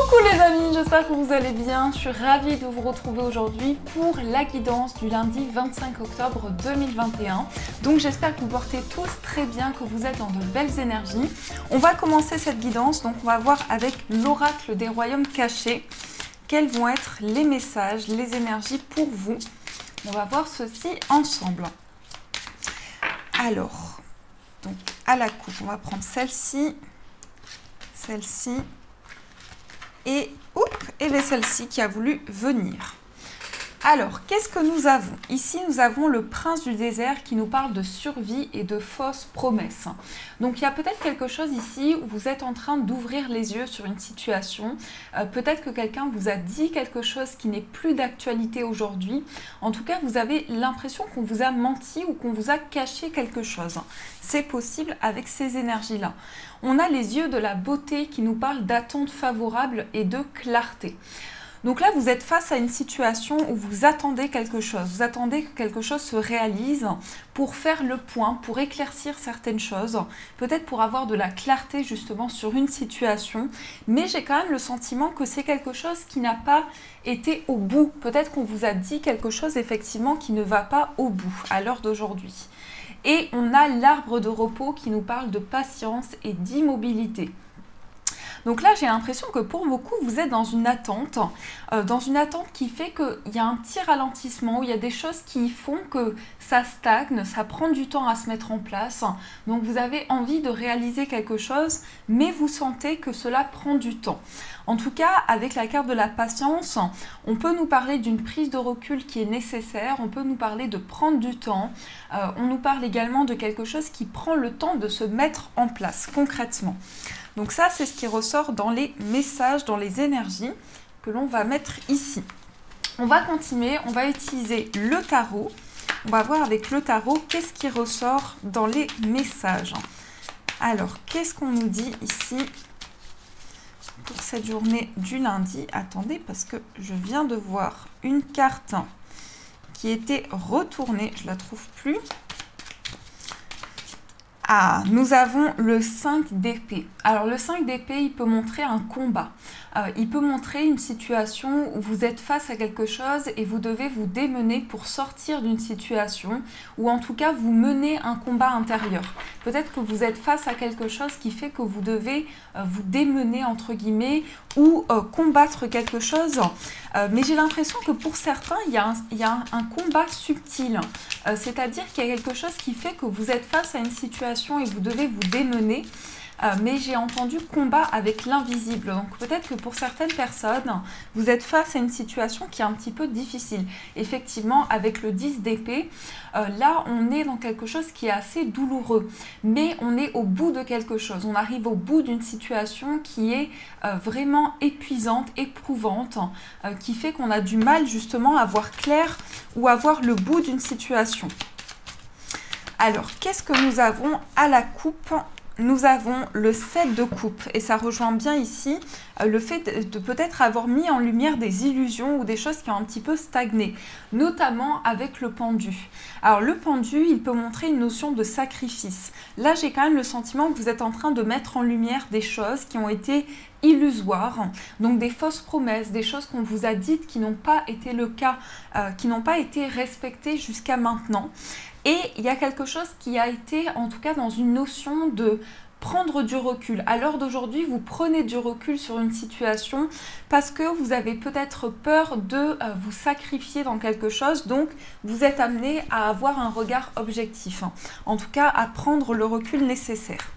Coucou les amis, j'espère que vous allez bien. Je suis ravie de vous retrouver aujourd'hui pour la guidance du lundi 25 octobre 2021. Donc j'espère que vous portez tous très bien, que vous êtes dans de belles énergies. On va commencer cette guidance, donc on va voir avec l'oracle des royaumes cachés quels vont être les messages, les énergies pour vous. On va voir ceci ensemble. Alors, donc à la coupe, on va prendre celle-ci, celle-ci. Et celle-ci qui a voulu venir. Alors, qu'est-ce que nous avons? Ici, nous avons le prince du désert qui nous parle de survie et de fausses promesses. Donc, il y a peut-être quelque chose ici où vous êtes en train d'ouvrir les yeux sur une situation. Peut-être que quelqu'un vous a dit quelque chose qui n'est plus d'actualité aujourd'hui. En tout cas, vous avez l'impression qu'on vous a menti ou qu'on vous a caché quelque chose. C'est possible avec ces énergies-là. On a les yeux de la beauté qui nous parlent d'attente favorable et de clarté. Donc là, vous êtes face à une situation où vous attendez quelque chose. Vous attendez que quelque chose se réalise pour faire le point, pour éclaircir certaines choses, peut-être pour avoir de la clarté justement sur une situation. Mais j'ai quand même le sentiment que c'est quelque chose qui n'a pas été au bout. Peut-être qu'on vous a dit quelque chose effectivement qui ne va pas au bout à l'heure d'aujourd'hui. Et on a l'arbre de repos qui nous parle de patience et d'immobilité. Donc là, j'ai l'impression que pour beaucoup, vous êtes dans une attente qui fait qu'il y a un petit ralentissement, où il y a des choses qui font que ça stagne, ça prend du temps à se mettre en place. Donc vous avez envie de réaliser quelque chose, mais vous sentez que cela prend du temps. En tout cas, avec la carte de la patience, on peut nous parler d'une prise de recul qui est nécessaire, on peut nous parler de prendre du temps, on nous parle également de quelque chose qui prend le temps de se mettre en place concrètement. Donc ça, c'est ce qui ressort dans les messages, dans les énergies que l'on va mettre ici. On va continuer, on va utiliser le tarot. On va voir avec le tarot qu'est-ce qui ressort dans les messages. Alors, qu'est-ce qu'on nous dit ici pour cette journée du lundi? Attendez, parce que je viens de voir une carte qui était retournée. Je ne la trouve plus. Ah, nous avons le 5 d'épée. Alors le 5 d'épée, il peut montrer un combat. Il peut montrer une situation où vous êtes face à quelque chose et vous devez vous démener pour sortir d'une situation, ou en tout cas vous menez un combat intérieur. Peut-être que vous êtes face à quelque chose qui fait que vous devez vous démener entre guillemets ou combattre quelque chose. Mais j'ai l'impression que pour certains, il y a un combat subtil. C'est-à-dire qu'il y a quelque chose qui fait que vous êtes face à une situation et vous devez vous démener. Mais j'ai entendu combat avec l'invisible. Donc peut-être que pour certaines personnes, vous êtes face à une situation qui est un petit peu difficile. Effectivement, avec le 10 d'épée, là on est dans quelque chose qui est assez douloureux. Mais on est au bout de quelque chose. On arrive au bout d'une situation qui est vraiment épuisante, éprouvante, qui fait qu'on a du mal justement à voir clair ou à voir le bout d'une situation. Alors, qu'est-ce que nous avons à la coupe ? Nous avons le 7 de coupe et ça rejoint bien ici le fait de peut-être avoir mis en lumière des illusions ou des choses qui ont un petit peu stagné, notamment avec le pendu. Alors le pendu, il peut montrer une notion de sacrifice. Là, j'ai quand même le sentiment que vous êtes en train de mettre en lumière des choses qui ont été illusoires, donc des fausses promesses, des choses qu'on vous a dites qui n'ont pas été le cas, qui n'ont pas été respectées jusqu'à maintenant. Et il y a quelque chose qui a été, en tout cas dans une notion de prendre du recul. À l'heure d'aujourd'hui, vous prenez du recul sur une situation parce que vous avez peut-être peur de vous sacrifier dans quelque chose. Donc, vous êtes amené à avoir un regard objectif. En tout cas, à prendre le recul nécessaire.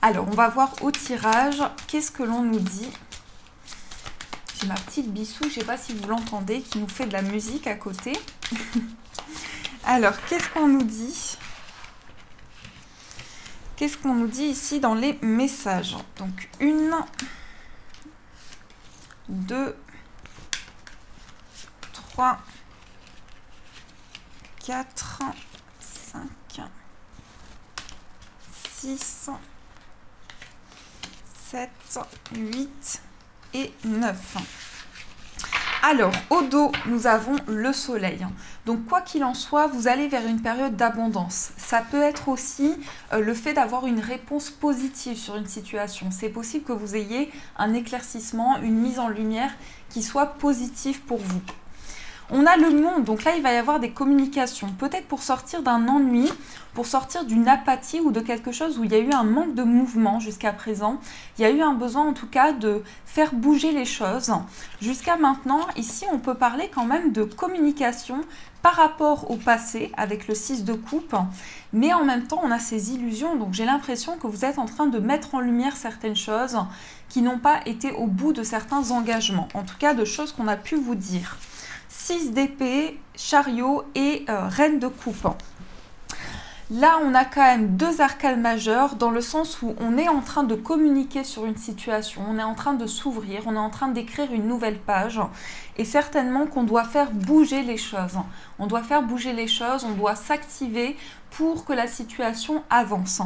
Alors, on va voir au tirage, qu'est-ce que l'on nous dit? J'ai ma petite Bissou, je ne sais pas si vous l'entendez, qui nous fait de la musique à côté. Alors, qu'est-ce qu'on nous dit? Qu'est-ce qu'on nous dit ici dans les messages? Donc, 1, 2, 3, 4, 5, 6, 7, 8 et 9. Alors, au dos, nous avons le soleil. Donc, quoi qu'il en soit, vous allez vers une période d'abondance. Ça peut être aussi le fait d'avoir une réponse positive sur une situation. C'est possible que vous ayez un éclaircissement, une mise en lumière qui soit positive pour vous. On a le monde, donc là il va y avoir des communications, peut-être pour sortir d'un ennui, pour sortir d'une apathie ou de quelque chose où il y a eu un manque de mouvement jusqu'à présent. Il y a eu un besoin en tout cas de faire bouger les choses. Jusqu'à maintenant, ici on peut parler quand même de communication par rapport au passé avec le 6 de coupe, mais en même temps on a ces illusions, donc j'ai l'impression que vous êtes en train de mettre en lumière certaines choses qui n'ont pas été au bout de certains engagements, en tout cas de choses qu'on a pu vous dire. 6 d'épée, chariot et reine de coupe. Là, on a quand même deux arcanes majeures dans le sens où on est en train de communiquer sur une situation, on est en train de s'ouvrir, on est en train d'écrire une nouvelle page et certainement qu'on doit faire bouger les choses. On doit faire bouger les choses, on doit s'activer pour que la situation avance.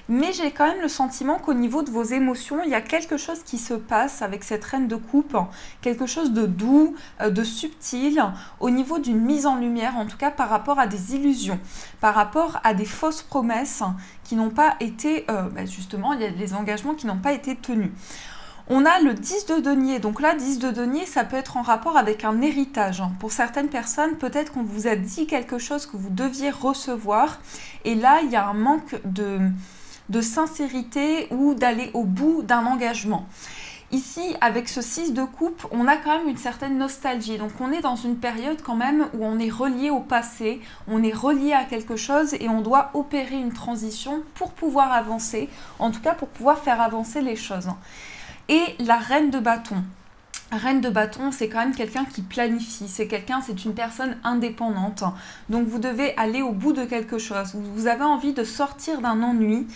Mais j'ai quand même le sentiment qu'au niveau de vos émotions, il y a quelque chose qui se passe avec cette reine de coupe, quelque chose de doux, de subtil, au niveau d'une mise en lumière, en tout cas par rapport à des illusions, par rapport à des fausses promesses qui n'ont pas été, justement, il y a des engagements qui n'ont pas été tenus. On a le 10 de denier, donc là 10 de denier ça peut être en rapport avec un héritage. Pour certaines personnes, peut-être qu'on vous a dit quelque chose que vous deviez recevoir et là il y a un manque de sincérité ou d'aller au bout d'un engagement. Ici, avec ce 6 de coupe, on a quand même une certaine nostalgie. Donc on est dans une période quand même où on est relié au passé, on est relié à quelque chose et on doit opérer une transition pour pouvoir avancer, en tout cas pour pouvoir faire avancer les choses. Et la reine de bâton. Reine de bâton, c'est quand même quelqu'un qui planifie, c'est une personne indépendante. Donc vous devez aller au bout de quelque chose. Vous avez envie de sortir d'un ennui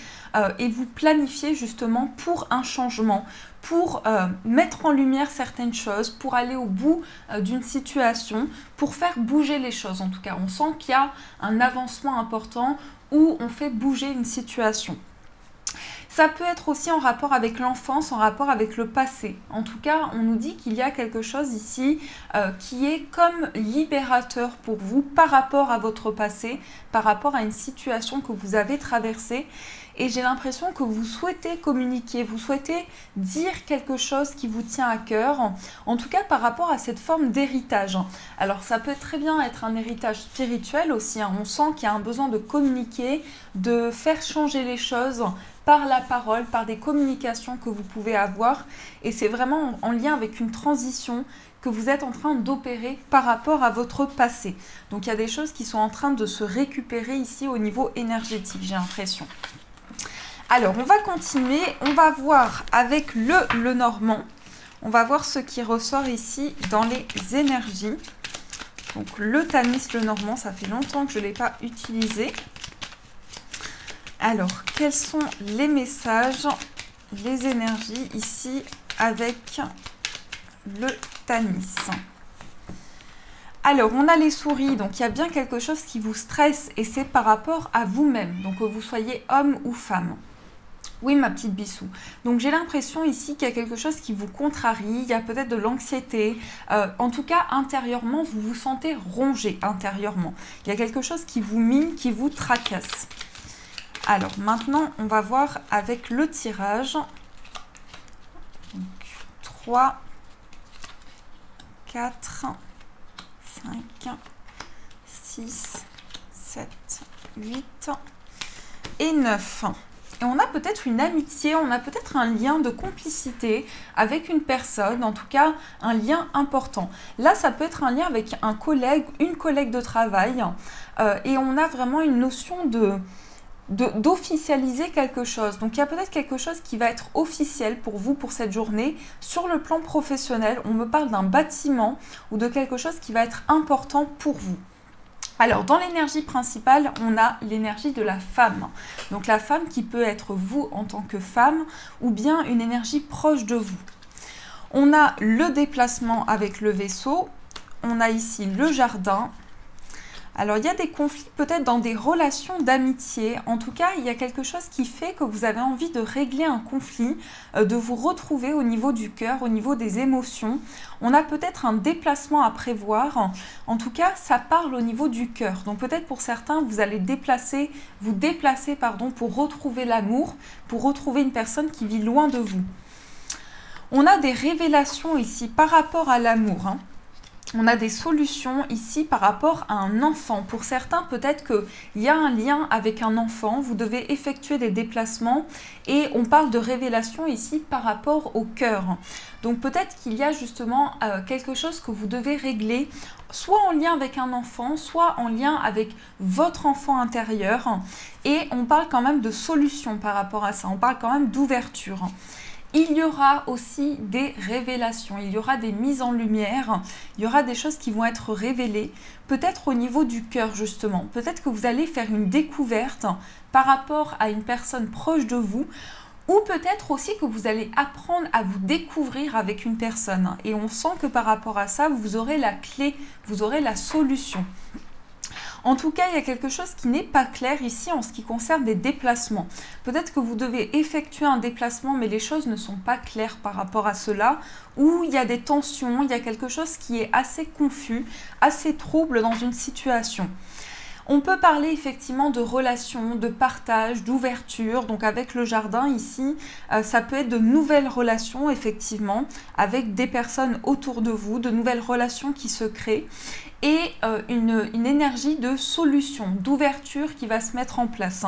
et vous planifiez justement pour un changement, pour mettre en lumière certaines choses, pour aller au bout d'une situation, pour faire bouger les choses. En tout cas, on sent qu'il y a un avancement important où on fait bouger une situation. Ça peut être aussi en rapport avec l'enfance, en rapport avec le passé. En tout cas, on nous dit qu'il y a quelque chose ici qui est comme libérateur pour vous par rapport à votre passé, par rapport à une situation que vous avez traversée. Et j'ai l'impression que vous souhaitez communiquer, vous souhaitez dire quelque chose qui vous tient à cœur, en tout cas par rapport à cette forme d'héritage. Alors ça peut très bien être un héritage spirituel aussi, hein. On sent qu'il y a un besoin de communiquer, de faire changer les choses par la parole, par des communications que vous pouvez avoir. Et c'est vraiment en lien avec une transition que vous êtes en train d'opérer par rapport à votre passé. Donc il y a des choses qui sont en train de se récupérer ici au niveau énergétique, j'ai l'impression. Alors, on va continuer, on va voir avec le Normand, on va voir ce qui ressort ici dans les énergies. Donc, le Tamis, le Normand, ça fait longtemps que je ne l'ai pas utilisé. Alors, quels sont les messages, les énergies ici avec le Tamis? Alors, on a les souris, donc il y a bien quelque chose qui vous stresse et c'est par rapport à vous-même, donc que vous soyez homme ou femme. Oui, ma petite Bissou. Donc, j'ai l'impression ici qu'il y a quelque chose qui vous contrarie, il y a peut-être de l'anxiété. En tout cas, intérieurement, vous vous sentez rongé intérieurement. Il y a quelque chose qui vous mine, qui vous tracasse. Alors, maintenant, on va voir avec le tirage. Donc, 3, 4, 5, 6, 7, 8 et 9. Et on a peut-être une amitié, on a peut-être un lien de complicité avec une personne, en tout cas un lien important. Là, ça peut être un lien avec un collègue, une collègue de travail, et on a vraiment une notion d'officialiser quelque chose. Donc, il y a peut-être quelque chose qui va être officiel pour vous pour cette journée. Sur le plan professionnel, on me parle d'un bâtiment ou de quelque chose qui va être important pour vous. Alors, dans l'énergie principale, on a l'énergie de la femme. Donc, la femme qui peut être vous en tant que femme ou bien une énergie proche de vous. On a le déplacement avec le vaisseau. On a ici le jardin. Alors, il y a des conflits peut-être dans des relations d'amitié. En tout cas, il y a quelque chose qui fait que vous avez envie de régler un conflit, de vous retrouver au niveau du cœur, au niveau des émotions. On a peut-être un déplacement à prévoir. En tout cas, ça parle au niveau du cœur. Donc peut-être pour certains, vous allez vous déplacer pour retrouver l'amour, pour retrouver une personne qui vit loin de vous. On a des révélations ici par rapport à l'amour, hein. On a des solutions ici par rapport à un enfant. Pour certains, peut-être qu'il y a un lien avec un enfant. Vous devez effectuer des déplacements et on parle de révélation ici par rapport au cœur. Donc peut-être qu'il y a justement quelque chose que vous devez régler, soit en lien avec un enfant, soit en lien avec votre enfant intérieur. Et on parle quand même de solutions par rapport à ça. On parle quand même d'ouverture. Il y aura aussi des révélations, il y aura des mises en lumière, il y aura des choses qui vont être révélées, peut-être au niveau du cœur justement. Peut-être que vous allez faire une découverte par rapport à une personne proche de vous, ou peut-être aussi que vous allez apprendre à vous découvrir avec une personne. Et on sent que par rapport à ça, vous aurez la clé, vous aurez la solution. En tout cas, il y a quelque chose qui n'est pas clair ici en ce qui concerne des déplacements. Peut-être que vous devez effectuer un déplacement, mais les choses ne sont pas claires par rapport à cela, ou il y a des tensions, il y a quelque chose qui est assez confus, assez trouble dans une situation. On peut parler effectivement de relations, de partage, d'ouverture. Donc avec le jardin ici, ça peut être de nouvelles relations effectivement avec des personnes autour de vous, de nouvelles relations qui se créent et une énergie de solution, d'ouverture qui va se mettre en place.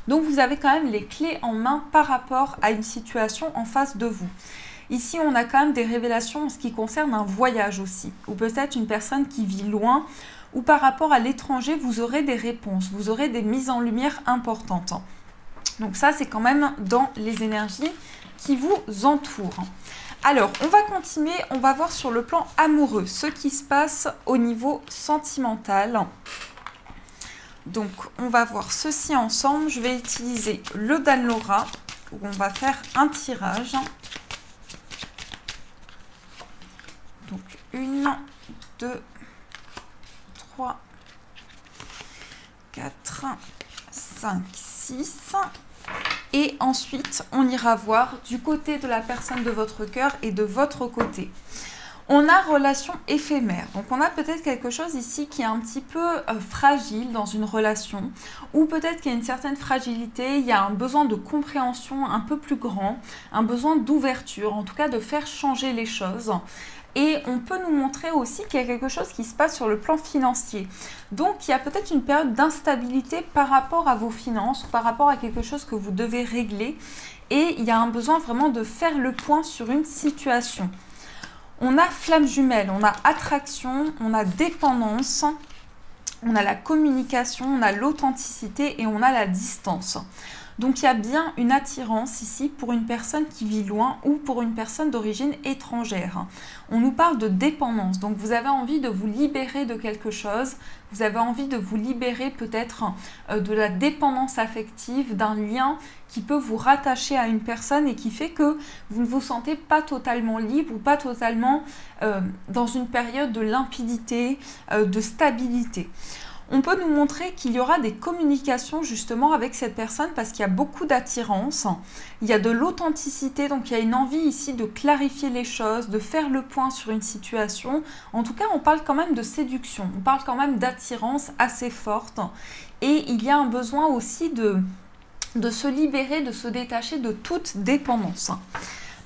Donc vous avez quand même les clés en main par rapport à une situation en face de vous. Ici, on a quand même des révélations en ce qui concerne un voyage aussi, ou peut-être une personne qui vit loin, ou par rapport à l'étranger, vous aurez des réponses, vous aurez des mises en lumière importantes. Donc ça, c'est quand même dans les énergies qui vous entourent. Alors, on va continuer, on va voir sur le plan amoureux, ce qui se passe au niveau sentimental. Donc, on va voir ceci ensemble. Je vais utiliser le Dan-Laura, où on va faire un tirage. Donc, 1, 2, 3, 4, 5, 6. Et ensuite, on ira voir du côté de la personne de votre cœur et de votre côté. On a relation éphémère. Donc, on a peut-être quelque chose ici qui est un petit peu fragile dans une relation. Ou peut-être qu'il y a une certaine fragilité, il y a un besoin de compréhension un peu plus grand, un besoin d'ouverture, en tout cas de faire changer les choses. Et on peut nous montrer aussi qu'il y a quelque chose qui se passe sur le plan financier. Donc, il y a peut-être une période d'instabilité par rapport à vos finances, par rapport à quelque chose que vous devez régler. Et il y a un besoin vraiment de faire le point sur une situation. On a flamme jumelle, on a attraction, on a dépendance, on a la communication, on a l'authenticité et on a la distance. Donc, il y a bien une attirance ici pour une personne qui vit loin ou pour une personne d'origine étrangère. On nous parle de dépendance. Donc, vous avez envie de vous libérer de quelque chose. Vous avez envie de vous libérer peut-être de la dépendance affective, d'un lien qui peut vous rattacher à une personne et qui fait que vous ne vous sentez pas totalement libre ou pas totalement dans une période de limpidité, de stabilité. On peut nous montrer qu'il y aura des communications justement avec cette personne parce qu'il y a beaucoup d'attirance, il y a de l'authenticité, donc il y a une envie ici de clarifier les choses, de faire le point sur une situation. En tout cas, on parle quand même de séduction, on parle quand même d'attirance assez forte et il y a un besoin aussi de se libérer, de se détacher de toute dépendance.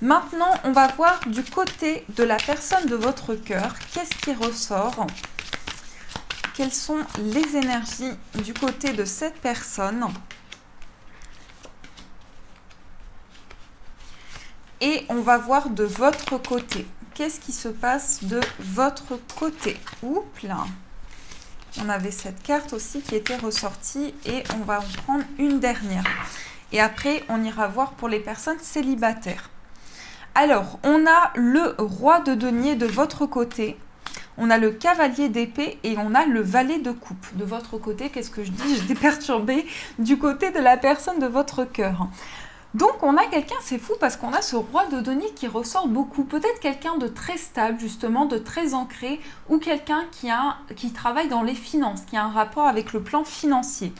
Maintenant, on va voir du côté de la personne de votre cœur, qu'est-ce qui ressort ? Quelles sont les énergies du côté de cette personne? Et on va voir de votre côté. Qu'est-ce qui se passe de votre côté? Oups là. On avait cette carte aussi qui était ressortie et on va en prendre une dernière. Et après, on ira voir pour les personnes célibataires. Alors, on a le roi de denier de votre côté. On a le cavalier d'épée et on a le valet de coupe. De votre côté, qu'est-ce que je dis? J'étais perturbée du côté de la personne de votre cœur. Donc on a quelqu'un, c'est fou parce qu'on a ce roi de denier qui ressort beaucoup. Peut-être quelqu'un de très stable, justement, de très ancré, ou quelqu'un qui travaille dans les finances, qui a un rapport avec le plan financier.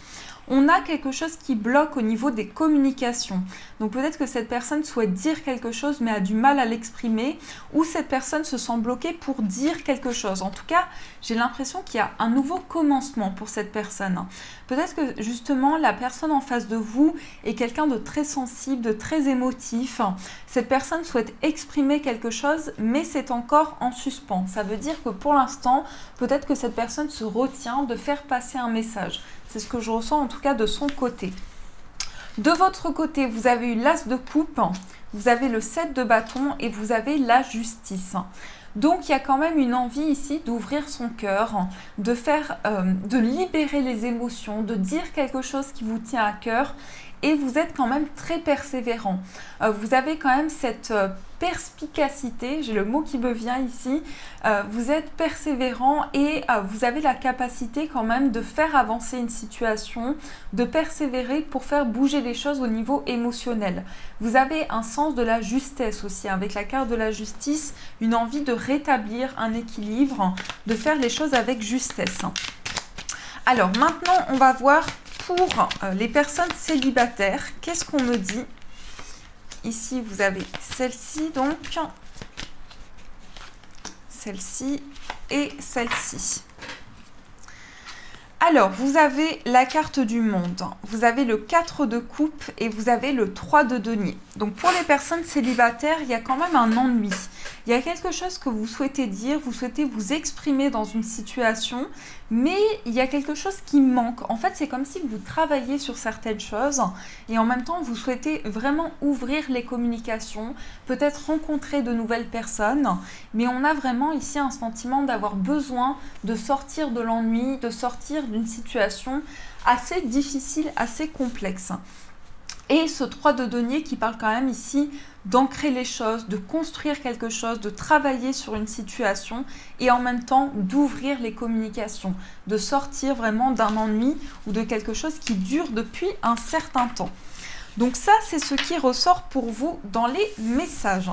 On a quelque chose qui bloque au niveau des communications. Donc peut-être que cette personne souhaite dire quelque chose mais a du mal à l'exprimer, ou cette personne se sent bloquée pour dire quelque chose. En tout cas, j'ai l'impression qu'il y a un nouveau commencement pour cette personne. Peut-être que justement la personne en face de vous est quelqu'un de très sensible, de très émotif. Cette personne souhaite exprimer quelque chose mais c'est encore en suspens. Ça veut dire que pour l'instant, peut-être que cette personne se retient de faire passer un message. C'est ce que je ressens en tout cas de son côté. De votre côté, vous avez eu l'as de coupe, vous avez le 7 de bâton et vous avez la justice. Donc il y a quand même une envie ici d'ouvrir son cœur, de libérer les émotions, de dire quelque chose qui vous tient à cœur. Et vous êtes quand même très persévérant. Vous avez quand même cette perspicacité, j'ai le mot qui me vient ici. Vous êtes persévérant et vous avez la capacité quand même de faire avancer une situation, de persévérer pour faire bouger les choses au niveau émotionnel. Vous avez un sens de la justesse aussi, avec la carte de la justice, une envie de rétablir un équilibre, de faire les choses avec justesse. Alors maintenant, on va voir pour les personnes célibataires, qu'est-ce qu'on me dit? Ici, vous avez celle-ci, donc, celle-ci et celle-ci. Alors, vous avez la carte du monde, vous avez le 4 de coupe et vous avez le 3 de denier. Donc, pour les personnes célibataires, il y a quand même un ennui. Il y a quelque chose que vous souhaitez dire, vous souhaitez vous exprimer dans une situation, mais il y a quelque chose qui manque. En fait, c'est comme si vous travaillez sur certaines choses et en même temps, vous souhaitez vraiment ouvrir les communications, peut-être rencontrer de nouvelles personnes, mais on a vraiment ici un sentiment d'avoir besoin de sortir de l'ennui, de sortir d'une situation assez difficile, assez complexe. Et ce 3 de denier qui parle quand même ici d'ancrer les choses, de construire quelque chose, de travailler sur une situation et en même temps d'ouvrir les communications, de sortir vraiment d'un ennui ou de quelque chose qui dure depuis un certain temps. Donc ça, c'est ce qui ressort pour vous dans les messages.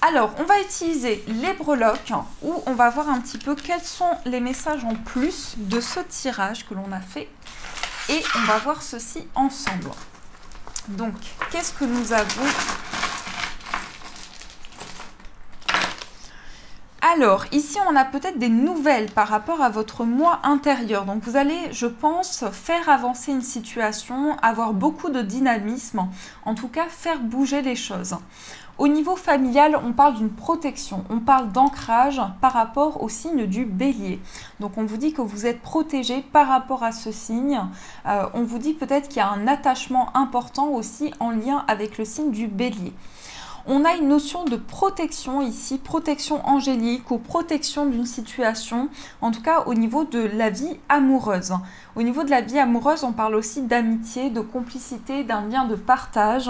Alors, on va utiliser les breloques où on va voir un petit peu quels sont les messages en plus de ce tirage que l'on a fait et on va voir ceci ensemble. Donc, qu'est-ce que nous avons? Alors, ici, on a peut-être des nouvelles par rapport à votre moi intérieur. Donc, vous allez, je pense, faire avancer une situation, avoir beaucoup de dynamisme, en tout cas, faire bouger les choses. Au niveau familial, on parle d'une protection, on parle d'ancrage par rapport au signe du bélier. Donc on vous dit que vous êtes protégé par rapport à ce signe. On vous dit peut-être qu'il y a un attachement important aussi en lien avec le signe du bélier. On a une notion de protection ici, protection angélique ou protection d'une situation, en tout cas au niveau de la vie amoureuse. Au niveau de la vie amoureuse, on parle aussi d'amitié, de complicité, d'un lien de partage.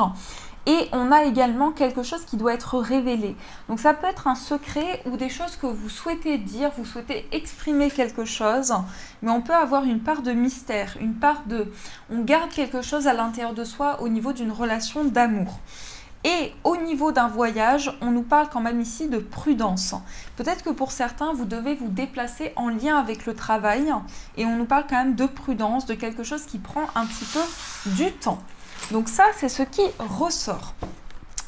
Et on a également quelque chose qui doit être révélé. Donc ça peut être un secret ou des choses que vous souhaitez dire, vous souhaitez exprimer quelque chose, mais on peut avoir une part de mystère, une part de... On garde quelque chose à l'intérieur de soi au niveau d'une relation d'amour. Et au niveau d'un voyage, on nous parle quand même ici de prudence. Peut-être que pour certains, vous devez vous déplacer en lien avec le travail et on nous parle quand même de prudence, de quelque chose qui prend un petit peu du temps. Donc ça, c'est ce qui ressort.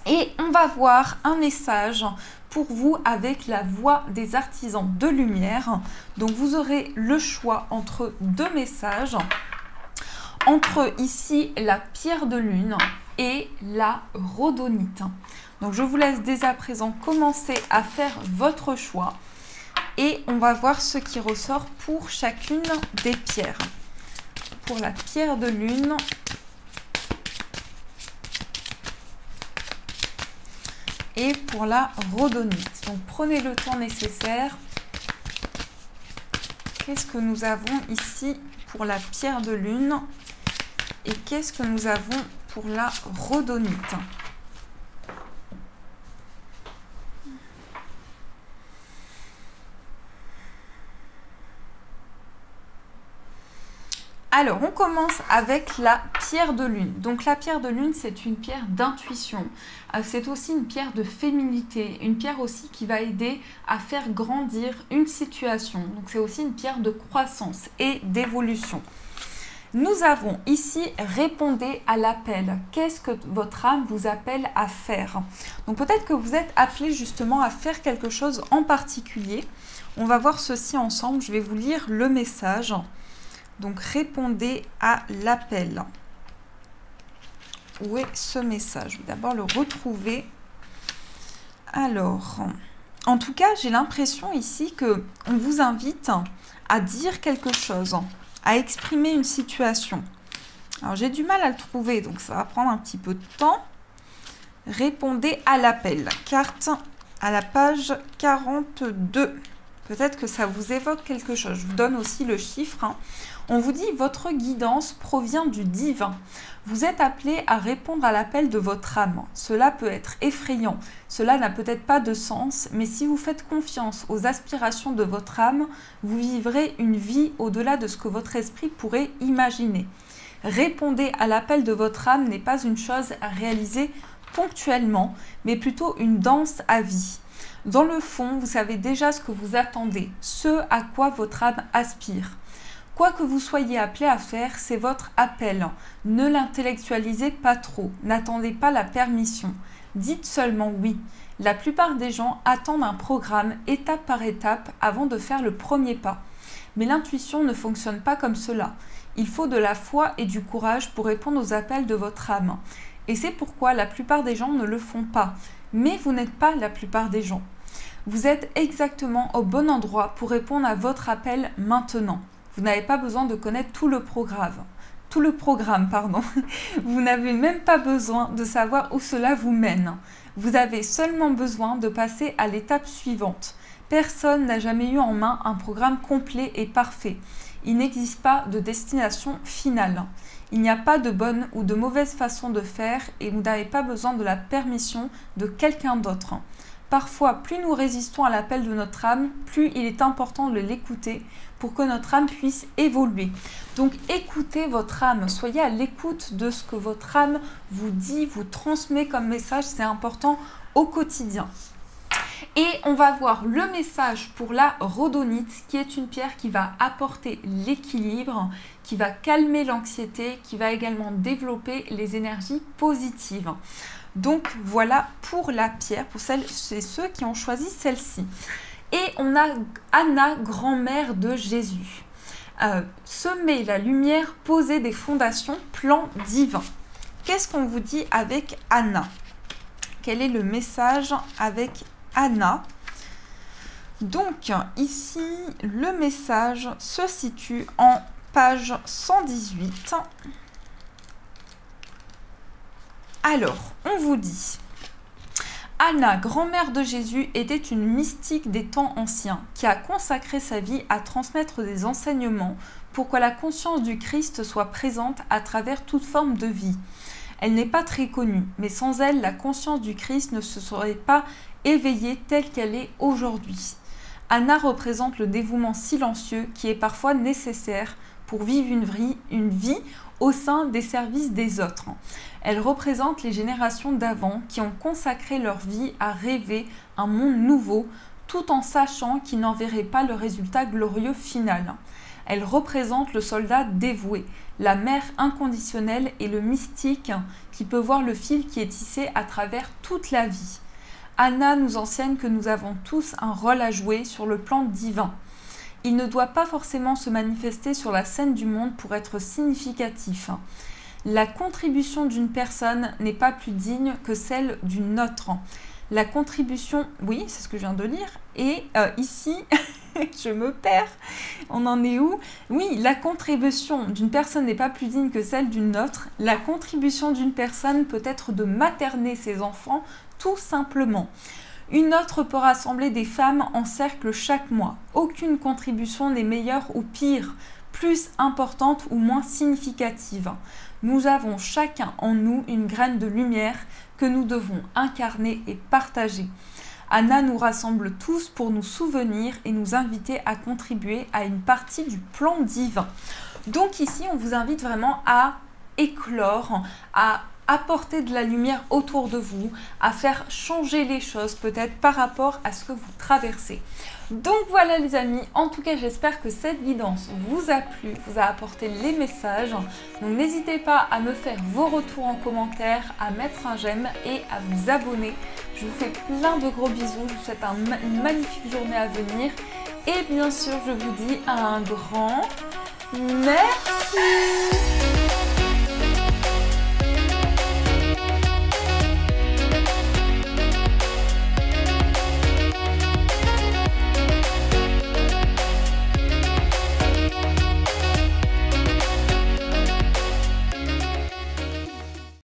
Et on va voir un message pour vous avec la voix des artisans de lumière. Donc vous aurez le choix entre deux messages. Entre ici la pierre de lune et la rhodonite. Donc je vous laisse dès à présent commencer à faire votre choix. Et on va voir ce qui ressort pour chacune des pierres. Pour la pierre de lune... et pour la rhodonite. Donc prenez le temps nécessaire. Qu'est-ce que nous avons ici pour la pierre de lune et qu'est-ce que nous avons pour la rhodonite? Alors, on commence avec la pierre de lune. Donc, la pierre de lune, c'est une pierre d'intuition. C'est aussi une pierre de féminité, une pierre aussi qui va aider à faire grandir une situation. Donc, c'est aussi une pierre de croissance et d'évolution. Nous avons ici répondez à l'appel. Qu'est-ce que votre âme vous appelle à faire? Donc, peut-être que vous êtes appelé justement à faire quelque chose en particulier. On va voir ceci ensemble. Je vais vous lire le message. Donc, répondez à l'appel. Où est ce message? Je vais d'abord le retrouver. Alors, en tout cas, j'ai l'impression ici qu'on vous invite à dire quelque chose, à exprimer une situation. Alors, j'ai du mal à le trouver, donc ça va prendre un petit peu de temps. Répondez à l'appel. Carte à la page 42. Peut-être que ça vous évoque quelque chose. Je vous donne aussi le chiffre. On vous dit, votre guidance provient du divin. Vous êtes appelé à répondre à l'appel de votre âme. Cela peut être effrayant, cela n'a peut-être pas de sens, mais si vous faites confiance aux aspirations de votre âme, vous vivrez une vie au-delà de ce que votre esprit pourrait imaginer. Répondez à l'appel de votre âme n'est pas une chose à réaliser ponctuellement, mais plutôt une danse à vie. Dans le fond, vous savez déjà ce que vous attendez, ce à quoi votre âme aspire. Quoi que vous soyez appelé à faire, c'est votre appel. Ne l'intellectualisez pas trop, n'attendez pas la permission. Dites seulement oui. La plupart des gens attendent un programme étape par étape avant de faire le premier pas. Mais l'intuition ne fonctionne pas comme cela. Il faut de la foi et du courage pour répondre aux appels de votre âme. Et c'est pourquoi la plupart des gens ne le font pas. Mais vous n'êtes pas la plupart des gens. Vous êtes exactement au bon endroit pour répondre à votre appel maintenant. Vous n'avez pas besoin de connaître tout le programme. Vous n'avez même pas besoin de savoir où cela vous mène. Vous avez seulement besoin de passer à l'étape suivante. Personne n'a jamais eu en main un programme complet et parfait. Il n'existe pas de destination finale. Il n'y a pas de bonne ou de mauvaise façon de faire et vous n'avez pas besoin de la permission de quelqu'un d'autre. Parfois, plus nous résistons à l'appel de notre âme, plus il est important de l'écouter pour que notre âme puisse évoluer. Donc, écoutez votre âme, soyez à l'écoute de ce que votre âme vous dit, vous transmet comme message, c'est important au quotidien. Et on va voir le message pour la rhodonite, qui est une pierre qui va apporter l'équilibre, qui va calmer l'anxiété, qui va également développer les énergies positives. Donc voilà pour la pierre, pour celles et ceux qui ont choisi celle-ci. Et on a Anna, grand-mère de Jésus. Semer la lumière, poser des fondations, plan divin. Qu'est-ce qu'on vous dit avec Anna? Quel est le message avec Anna? Donc ici, le message se situe en page 118. Alors, on vous dit, Anna, grand-mère de Jésus, était une mystique des temps anciens qui a consacré sa vie à transmettre des enseignements pour que la conscience du Christ soit présente à travers toute forme de vie. Elle n'est pas très connue, mais sans elle, la conscience du Christ ne se serait pas éveillée telle qu'elle est aujourd'hui. Anna représente le dévouement silencieux qui est parfois nécessaire pour vivre une vie au sein des services des autres. Elle représente les générations d'avant qui ont consacré leur vie à rêver un monde nouveau tout en sachant qu'ils n'en verraient pas le résultat glorieux final. Elle représente le soldat dévoué, la mère inconditionnelle et le mystique qui peut voir le fil qui est tissé à travers toute la vie. Anna nous enseigne que nous avons tous un rôle à jouer sur le plan divin. Il ne doit pas forcément se manifester sur la scène du monde pour être significatif. La contribution d'une personne n'est pas plus digne que celle d'une autre. La contribution, oui, c'est ce que je viens de lire, et ici, je me perds, on en est où? Oui, la contribution d'une personne n'est pas plus digne que celle d'une autre. La contribution d'une personne peut être de materner ses enfants, tout simplement. Une autre peut rassembler des femmes en cercle chaque mois. Aucune contribution n'est meilleure ou pire, plus importante ou moins significative. Nous avons chacun en nous une graine de lumière que nous devons incarner et partager. Anna nous rassemble tous pour nous souvenir et nous inviter à contribuer à une partie du plan divin. Donc ici, on vous invite vraiment à éclore, à apporter de la lumière autour de vous, à faire changer les choses peut-être par rapport à ce que vous traversez. Donc voilà les amis, en tout cas j'espère que cette guidance vous a plu, vous a apporté les messages. Donc n'hésitez pas à me faire vos retours en commentaire, à mettre un j'aime et à vous abonner. Je vous fais plein de gros bisous, je vous souhaite une magnifique journée à venir. Et bien sûr je vous dis un grand merci.